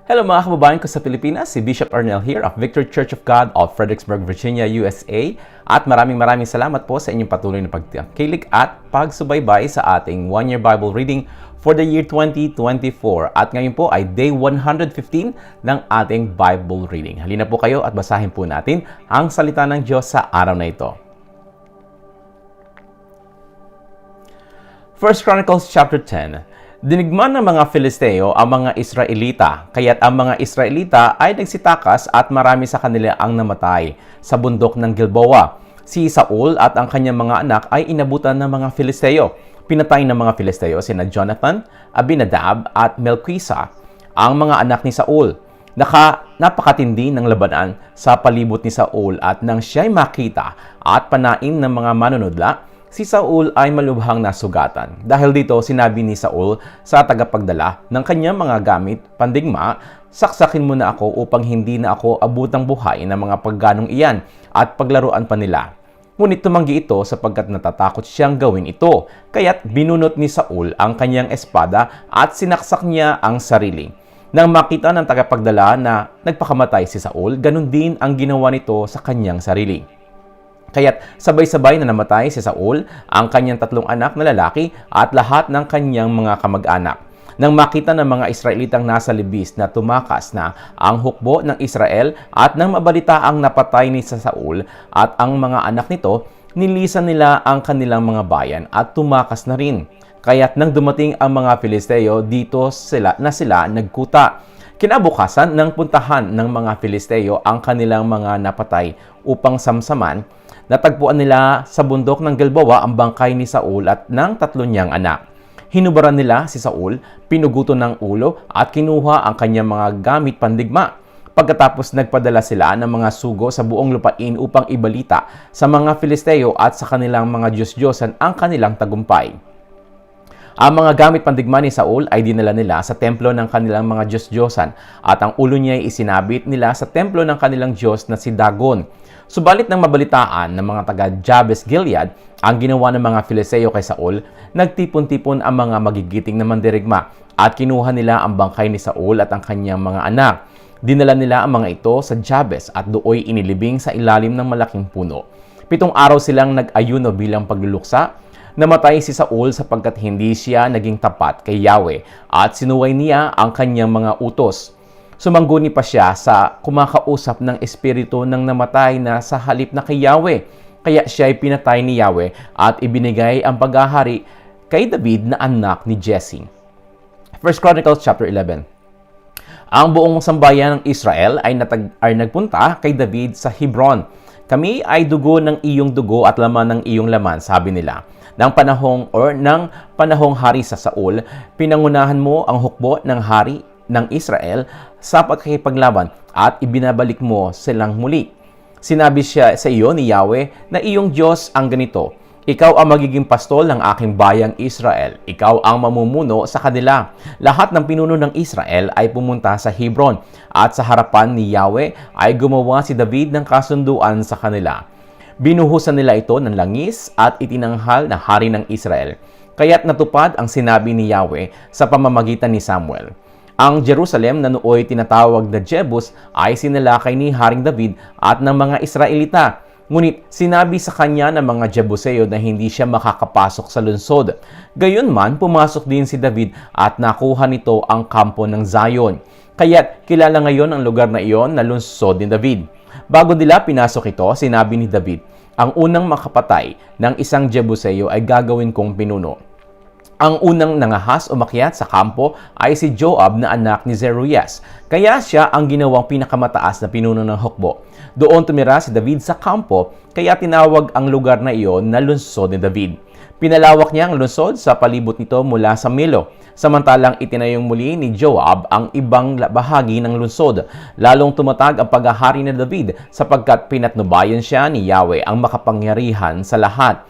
Hello mga kababayan ko sa Pilipinas, si Bishop Arnel here of Victory Church of God of Fredericksburg, Virginia, USA. At maraming salamat po sa inyong patuloy na pagkikilig at pagsubaybay sa ating one-year Bible reading for the year 2024. At ngayon po ay day 115 ng ating Bible reading. Halina po kayo at basahin po natin ang salita ng Diyos sa araw na ito. 1 Chronicles chapter 10. Dinigman ng mga Filisteo ang mga Israelita, kaya't ang mga Israelita ay nagsitakas at marami sa kanila ang namatay sa bundok ng Gilboa. Si Saul at ang kanyang mga anak ay inabutan ng mga Filisteo. Pinatay ng mga Filisteo sina Jonathan, Abinadab at Melquisa, ang mga anak ni Saul. Napakatindi ng labanan sa palibot ni Saul at nang siya'y makita at panain ng mga manunudla, si Saul ay malubhang nasugatan. Dahil dito, sinabi ni Saul sa tagapagdala ng kanyang mga gamit, pandigma, saksakin mo na ako upang hindi na ako abutang buhay ng mga pagganong iyan at paglaruan pa nila. Ngunit tumanggi ito sapagkat natatakot siyang gawin ito. Kaya't binunot ni Saul ang kanyang espada at sinaksak niya ang sarili. Nang makita ng tagapagdala na nagpakamatay si Saul, ganun din ang ginawa nito sa kanyang sarili. Kaya't sabay-sabay na namatay si Saul, ang kanyang 3 anak na lalaki at lahat ng kanyang mga kamag-anak. Nang makita ng mga Israelitang nasa libis na tumakas na ang hukbo ng Israel at nang mabalita ang napatay ni Saul at ang mga anak nito, nilisan nila ang kanilang mga bayan at tumakas na rin. Kaya't nang dumating ang mga Filisteo, dito sila nagkuta. Kinabukasan nang puntahan ng mga Filisteo ang kanilang mga napatay upang samsaman, natagpuan nila sa bundok ng Gilboa ang bangkay ni Saul at ng 3 niyang anak. Hinubaran nila si Saul, pinuguto ng ulo at kinuha ang kanyang mga gamit pandigma. Pagkatapos nagpadala sila ng mga sugo sa buong lupain upang ibalita sa mga Filisteo at sa kanilang mga Diyos-Diyosan ang kanilang tagumpay. Ang mga gamit pandigma ni Saul ay dinala nila sa templo ng kanilang mga Diyos-Diyosan at ang ulo niya ay isinabit nila sa templo ng kanilang Diyos na si Dagon. Subalit nang mabalitaan ng mga taga Jabes Gilead ang ginawa ng mga Filisteo kay Saul, nagtipon-tipon ang mga magigiting na mandirigma at kinuha nila ang bangkay ni Saul at ang kanyang mga anak. Dinala nila ang mga ito sa Jabes at dooy inilibing sa ilalim ng malaking puno. 7 araw silang nag-ayuno bilang pagluluksa. Namatay si Saul sapagkat hindi siya naging tapat kay Yahweh at sinuway niya ang kanyang mga utos. Sumangguni pa siya sa kumakausap ng espiritu ng namatay na sa halip na kay Yahweh. Kaya siya ay pinatay ni Yahweh at ibinigay ang paghahari kay David na anak ni Jesse. 1 Chronicles chapter 11. Ang buong sambayan ng Israel ay nagpunta kay David sa Hebron. Kami ay dugo ng iyong dugo at laman ng iyong laman, sabi nila. Nang panahong hari sa Saul, pinangunahan mo ang hukbo ng hari ng Israel sa pagkikipaglaban at ibinabalik mo silang muli. Sinabi siya sa iyo ni Yahweh na iyong Diyos ang ganito, ikaw ang magiging pastol ng aking bayang Israel. Ikaw ang mamumuno sa kanila. Lahat ng pinuno ng Israel ay pumunta sa Hebron at sa harapan ni Yahweh ay gumawa si David ng kasunduan sa kanila. Binuhusan nila ito ng langis at itinanghal na hari ng Israel. Kaya't natupad ang sinabi ni Yahweh sa pamamagitan ni Samuel. Ang Jerusalem na nooy tinatawag na Jebus ay sinalakay ni Haring David at ng mga Israelita. Ngunit sinabi sa kanya ng mga Jebuseo na hindi siya makakapasok sa lungsod. Gayunman, pumasok din si David at nakuha nito ang kampo ng Zion. Kaya't kilala ngayon ang lugar na iyon na lungsod ni David. Bago nila pinasok ito, sinabi ni David, ang unang makapatay ng isang Jebuseo ay gagawin kong pinuno. Ang unang nangahas umakyat sa kampo ay si Joab na anak ni Zeruias. Kaya siya ang ginawang pinakamataas na pinuno ng hukbo. Doon tumira si David sa kampo, kaya tinawag ang lugar na iyon na lungsod ni David. Pinalawak niya ang lungsod sa palibot nito mula sa Milo. Samantalang itinayong muli ni Joab ang ibang bahagi ng lungsod. Lalong tumatag ang paghahari ni David sapagkat pinatnubayan siya ni Yahweh ang makapangyarihan sa lahat.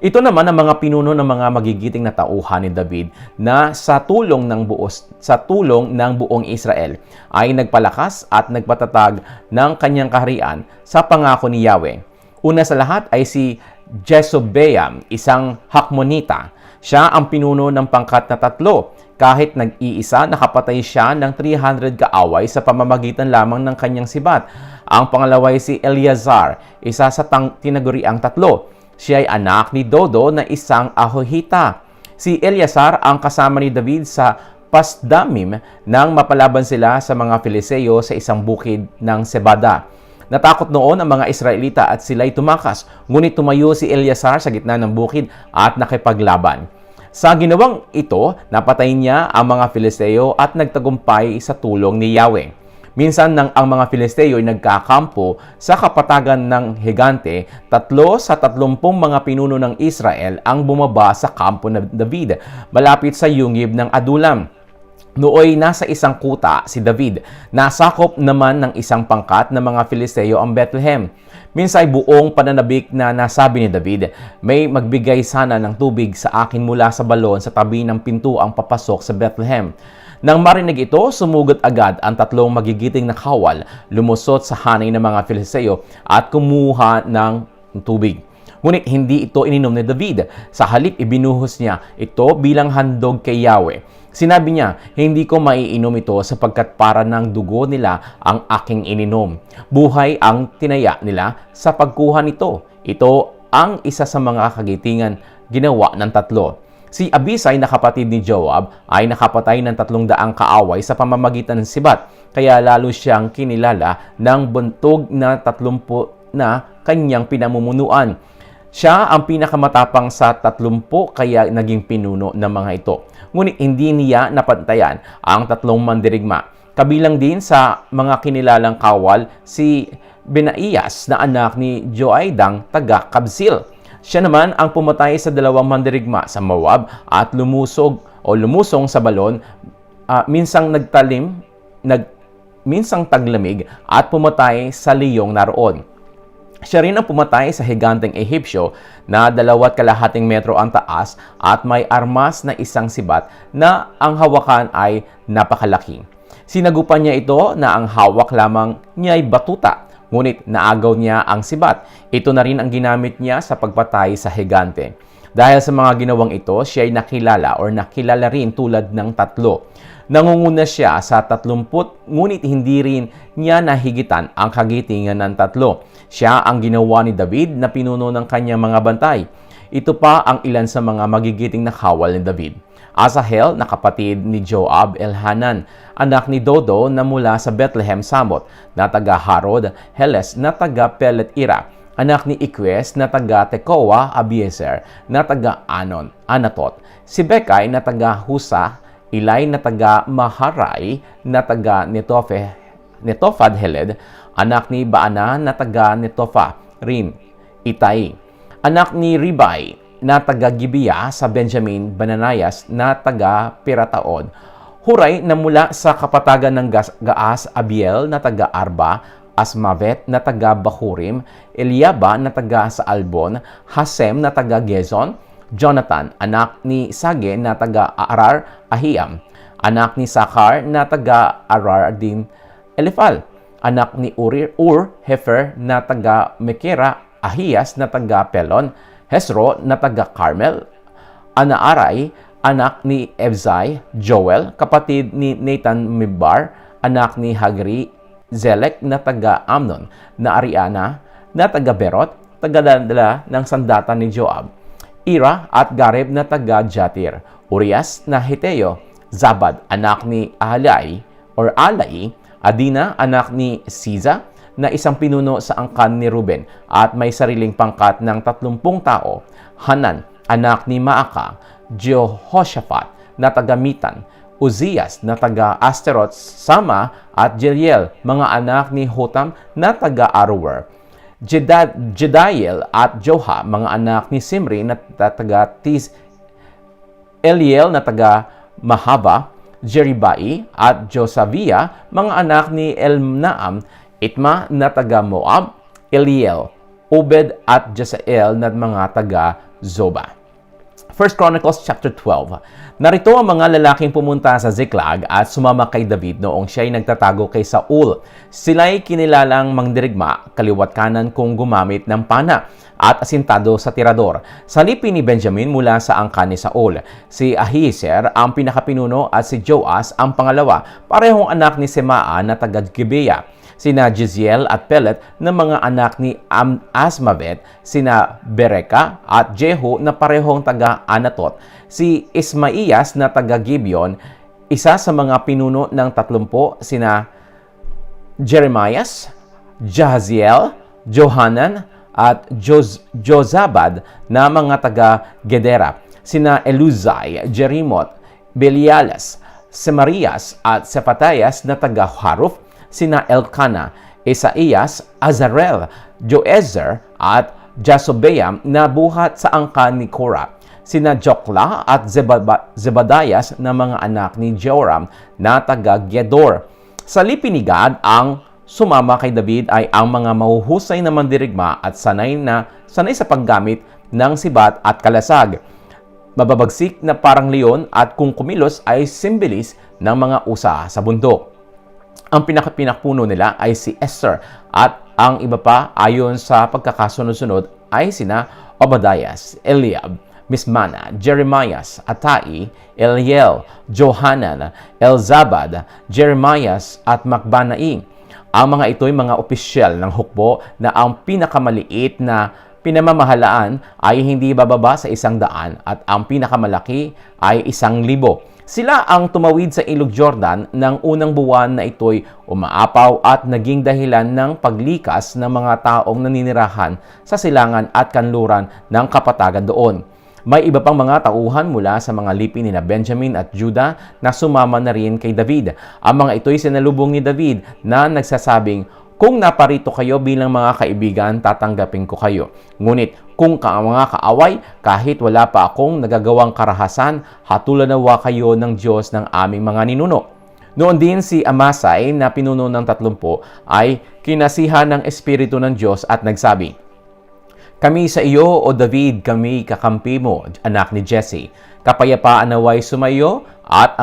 Ito naman ang mga pinuno ng mga magigiting na tauhan ni David na sa tulong ng buong Israel ay nagpalakas at nagpatatag ng kanyang kaharian sa pangako ni Yahweh. Una sa lahat ay si Jesobeam, isang Hakmonita. Siya ang pinuno ng pangkat na 3. Kahit nag-iisa, nakapatay siya ng 300 kaaway sa pamamagitan lamang ng kanyang sibat. Ang pangalawa ay si Eleazar, isa sa tinaguriang tatlo. Siya ay anak ni Dodo na isang Ahohita. Si Eleazar ang kasama ni David sa Pasdamim nang mapalaban sila sa mga Filisteo sa isang bukid ng Sebada. Natakot noon ang mga Israelita at sila'y tumakas, ngunit tumayo si Eleazar sa gitna ng bukid at nakipaglaban. Sa ginawang ito, napatay niya ang mga Filisteo at nagtagumpay sa tulong ni Yahweh. Minsan nang ang mga Filisteo ay nagkakampo sa kapatagan ng higante, 3 sa 30 mga pinuno ng Israel ang bumaba sa kampo ng David, malapit sa yungib ng Adulam. Nooy nasa isang kuta si David. Nasakop naman ng isang pangkat ng mga Filisteo ang Bethlehem. Minsan ay buong pananabik na nasabi ni David, may magbigay sana ng tubig sa akin mula sa balon sa tabi ng pintuang papasok sa Bethlehem. Nang marinig ito, sumugod agad ang 3 magigiting na kawal, lumusot sa hanay ng mga Filisteo at kumuha ng tubig. Ngunit hindi ito ininom ni David. Sa halip, ibinuhos niya ito bilang handog kay Yahweh. Sinabi niya, hindi ko maiinom ito sapagkat para ng dugo nila ang aking ininom. Buhay ang tinaya nila sa pagkuha nito. Ito ang isa sa mga kagitingan ginawa ng 3. Si Abisai na kapatid ni Joab ay nakapatay ng 300 kaaway sa pamamagitan ng sibat, kaya lalo siyang kinilala ng buntog na 30 na kanyang pinamumunuan. Siya ang pinakamatapang sa 30 kaya naging pinuno ng mga ito. Ngunit hindi niya napantayan ang 3 mandirigma. Kabilang din sa mga kinilalang kawal si Benaiyas na anak ni Joaidang taga Kabsil. Siya naman ang pumatay sa 2 mandirigma sa Moab at lumusong sa balon, minsang minsang taglamig at pumatay sa liyong naroon. Siya rin ang pumatay sa higanteng Ehipsyo na 2.5 metro ang taas at may armas na isang sibat na ang hawakan ay napakalaki. Sinagupan niya ito na ang hawak lamang niya ay batuta, ngunit naagaw niya ang sibat. Ito na rin ang ginamit niya sa pagpatay sa higante. Dahil sa mga ginawang ito, siya ay nakilala rin tulad ng 3. Nangunguna siya sa 30, ngunit hindi rin niya nahigitan ang kagitingan ng 3. Siya ang ginawa ni David na pinuno ng kanyang mga bantay. Ito pa ang ilan sa mga magigiting na kawal ni David. Asahel na kapatid ni Joab, Elhanan, anak ni Dodo na mula sa Bethlehem Samot, na taga Harod, Heles na taga Pelet Ira, anak ni Ikwes na taga Tekoa, Abiezer na taga Anatot, si Bekay na taga Husa, Ilay na taga Maharay na taga Netofad Heled, anak ni Baana na taga Netofa, Rim, Itay, anak ni Ribai na taga Gibeah sa Benjamin, Bananayas na taga Pirataod, Huray na mula sa kapatagan ng Gaas, Abiel na taga Arba, Asmavet na taga Bahurim, Eliaba na taga sa Albon, Hasem na taga Gezon, Jonathan, anak ni Sage na taga Arar, Ahiam, anak ni Sakar na taga Arar din, Elifal, anak ni Hefer na taga Mekera, Ahias na taga Pelon, Hesro na taga Carmel, Anaaray, anak ni Evzai, Joel, kapatid ni Nathan Mibbar, anak ni Hagri, Zelek na taga Amnon, na Ariana na taga Berot, taga-dala ng sandata ni Joab, Ira at Gareb na taga Jatir, Urias na Hiteo, Zabad, anak ni Alai, Adina, anak ni Siza, na isang pinuno sa angkan ni Ruben at may sariling pangkat ng 30 tao, Hanan, anak ni Maaka, Jehoshaphat na taga Mitan, Uzias na taga Asteroth, Sama at Jeriel, mga anak ni Hotam na taga Aroer, Jediel at Joha, mga anak ni Simri na taga Eliel na taga Mahaba, Jeribai at Josavia, mga anak ni Elnaam, Itma na taga Moab, Eliel, Obed at Jesael na mga taga Zoba. 1 Chronicles chapter 12. Narito ang mga lalaking pumunta sa Ziklag at sumama kay David noong siya'y nagtatago kay Saul. Sila'y kinilalang mangdirigma, kaliwat kanan kung gumamit ng pana at asintado sa tirador. Salipin ni Benjamin mula sa angkan ni Saul. Si Ahiezer ang pinakapinuno at si Joas ang pangalawa, parehong anak ni Semaa na taga Gibeah. Sina Jeziel at Pelet na mga anak ni Asmavet, sina Bereka at Jehu na parehong taga Anatot, si Ismaiyas na taga Gibeon, isa sa mga pinuno ng 30, sina Jeremias, Jahaziel, Johanan at Jozabad na mga taga Gedera, sina Eluzai, Jerimot, Belialas, Semarias at Sephatayas na taga Haruf, sina Elkana, Isaias, Azarel, Joezer at Jasobeam na buhat sa angkan ni Korah, sina Jokla at Zebadias na mga anak ni Joram na taga Gedor. Sa lipin ni Gad, ang sumama kay David ay ang mga mahuhusay na mandirigma at sanay sa paggamit ng sibat at kalasag. Mababagsik na parang leon at kung kumilos ay simbilis ng mga usa sa bundok. Ang pinakapuno nila ay si Esther at ang iba pa ayon sa pagkakasunod-sunod ay sina Obadias, Eliab, Mismana, Jeremias, Atai, Eliel, Johanan, Elzabad, Jeremias at Makbanai. Ang mga ito'y mga opisyal ng hukbo na ang pinakamaliit na pinamamahalaan ay hindi bababa sa 100 at ang pinakamalaki ay 1,000. Sila ang tumawid sa Ilog Jordan ng unang buwan na ito'y umaapaw at naging dahilan ng paglikas ng mga taong naninirahan sa silangan at kanluran ng kapatagan doon. May iba pang mga tauhan mula sa mga lipi ni Benjamin at Judah na sumama na rin kay David. Ang mga ito'y sinalubong ni David na nagsasabing, "Kung naparito kayo bilang mga kaibigan, tatanggapin ko kayo. Ngunit kung mga kaaway, kahit wala pa akong nagagawang karahasan, hatulan nawa kayo ng Diyos ng aming mga ninuno." Noon din si Amasai na pinuno ng 30 ay kinasihan ng Espiritu ng Diyos at nagsabi, "Kami sa iyo, O David, kami kakampi mo, anak ni Jesse. Kapayapaan naway sumayo at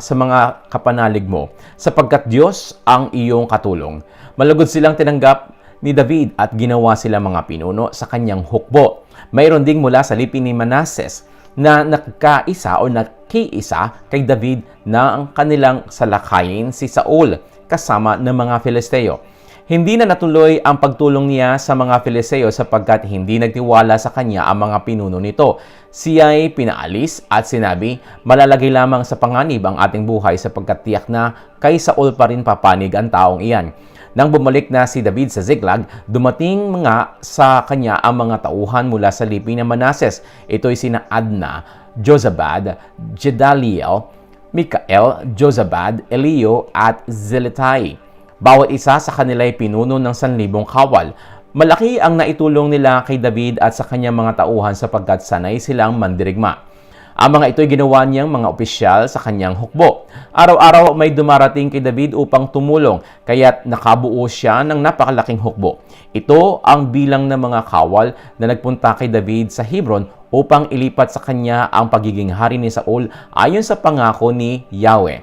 sa mga kapanalig mo, sapagkat Diyos ang iyong katulong." Malugod silang tinanggap ni David at ginawa sila mga pinuno sa kanyang hukbo. Mayroon ding mula sa lipi ni Manases na nagkaisa o nakiisa kay David na ang kanilang salakayin si Saul kasama ng mga Filisteo. Hindi na natuloy ang pagtulong niya sa mga Filisteo sapagkat hindi nagtiwala sa kanya ang mga pinuno nito. Siya'y pinaalis at sinabi, "Malalagay lamang sa panganib ang ating buhay sapagkat tiyak na kay Saul pa rin papanig ang taong iyan." Nang bumalik na si David sa Ziklag, dumating mga sa kanya ang mga tauhan mula sa lipi ng Manases. Ito'y sina Adna, Jozabad, Jedaliel, Mikael, Jozabad, Elio at Zeletai. Bawat isa sa kanila ay pinuno ng 1,000 kawal. Malaki ang naitulong nila kay David at sa kanyang mga tauhan sapagkat sanay silang mandirigma. Ang mga ito'y ginawa niyang mga opisyal sa kanyang hukbo. Araw-araw may dumarating kay David upang tumulong, kaya't nakabuo siya ng napakalaking hukbo. Ito ang bilang ng mga kawal na nagpunta kay David sa Hebron upang ilipat sa kanya ang pagiging hari ni Saul ayon sa pangako ni Yahweh.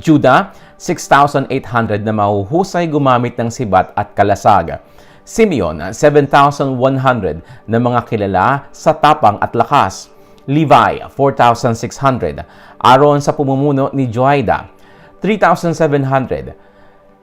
Judah, 6,800 na mahuhusay gumamit ng sibat at kalasag. Simeon, 7,100 na mga kilala sa tapang at lakas. Levi, 4,600. Aaron sa pumumuno ni Joiada, 3,700.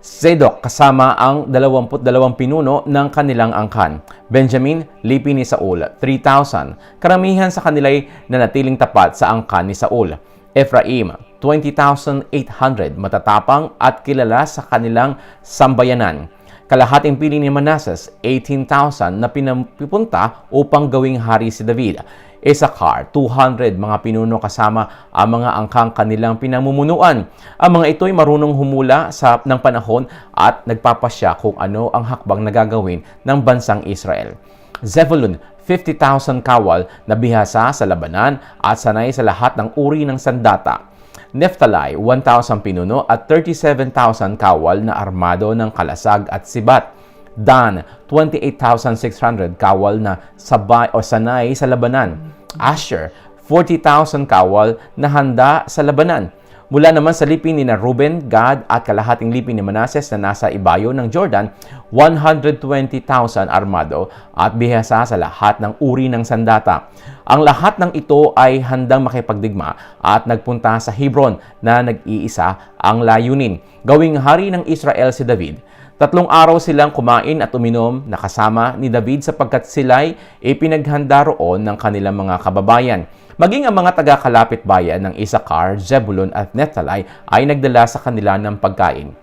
Zedok kasama ang 22 pinuno ng kanilang angkan. Benjamin, lipi ni Saul, 3,000. Karamihan sa kanila'y nanatiling tapat sa angkan ni Saul. Ephraim, 20,800. Matatapang at kilala sa kanilang sambayanan. Kalahating pili ni Manassas, 18,000 na pinapunta upang gawing hari si David. Issachar, 200 mga pinuno kasama ang mga angkang kanilang pinamumunuan. Ang mga ito'y marunong humula ng panahon at nagpapasya kung ano ang hakbang na gagawin ng bansang Israel. Zebulun, 50,000 kawal na bihasa sa labanan at sanay sa lahat ng uri ng sandata. Nephtali, 1,000 pinuno at 37,000 kawal na armado ng kalasag at sibat. Dan, 28,600 kawal na sabay o sanay sa labanan. Asher, 40,000 kawal na handa sa labanan. Mula naman sa lipin ni Reuben, Gad at kalahating lipin ni Manases na nasa ibayo ng Jordan, 120,000 armado at bihasa sa lahat ng uri ng sandata. Ang lahat ng ito ay handang makipagdigma at nagpunta sa Hebron na nag-iisa ang layunin. Gawing hari ng Israel si David. 3 araw silang kumain at uminom na kasama ni David sapagkat sila'y ipinaghanda roon ng kanilang mga kababayan. Maging ang mga taga-kalapit bayan ng Isakar, Zebulun at Nephtali ay nagdala sa kanila ng pagkain.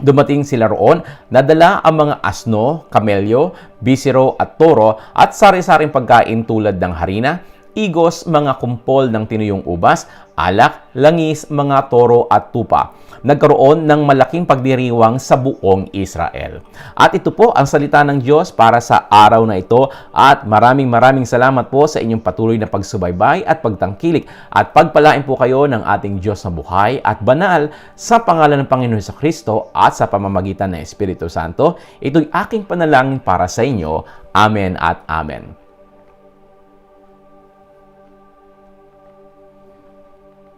Dumating sila roon, nadala ang mga asno, kamelyo, bisiro at toro at sari-saring pagkain tulad ng harina, igos, mga kumpol ng tinuyong ubas, alak, langis, mga toro at tupa. Nagkaroon ng malaking pagdiriwang sa buong Israel. At ito po ang salita ng Diyos para sa araw na ito at maraming salamat po sa inyong patuloy na pagsubaybay at pagtangkilik at pagpalain po kayo ng ating Diyos na buhay at banal sa pangalan ng Panginoon Jesucristo at sa pamamagitan ng Espiritu Santo. Ito'y aking panalangin para sa inyo. Amen at Amen.